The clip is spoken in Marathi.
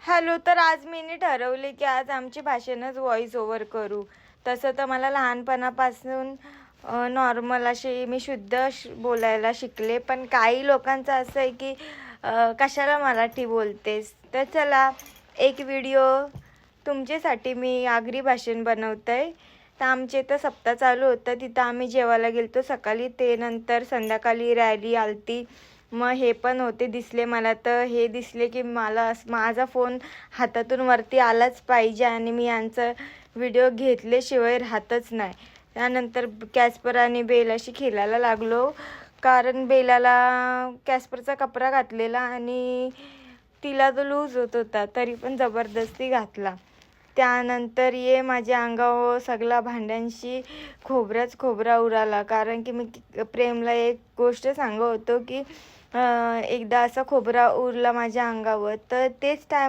हॅलो. तर आज मी ठरवले की आज आमची भाषेनंच व्हॉइस ओव्हर करू. तसं तर मला लहानपणापासून नॉर्मल असे मी शुद्ध बोलायला शिकले. पण काही लोकांचं असं आहे की कशाला मराठी बोलतेस. तर चला एक व्हिडिओ तुमच्यासाठी मी आगरी भाषेन बनवते. तर आमच्या इथं सप्ताह चालू होतं, तिथं आम्ही जेवायला गेलतो सकाळी. ते नंतर संध्याकाळी रॅली आलती. मग हे पण होते दिसले मला. तर हे दिसले की मला माझा फोन हातातून वरती आलाच पाहिजे आणि मी यांचा व्हिडिओ घेतल्याशिवाय राहतच नाही. त्यानंतर कॅस्पर आणि बेल अशी खेळायला लागलो, कारण बेलाला कॅस्परचा कपडा घातलेला आणि तिला तो लूज होत होता, तरी पण जबरदस्ती घातला. त्यानंतर माझ्या अंगावर सगळा भांड्यांशी खोबरा उडाला, कारण की मी प्रेमला एक गोष्ट सांगत होतो की एकदा असा खोबरा उरला माझ्या अंगावर. तर तेच टाईम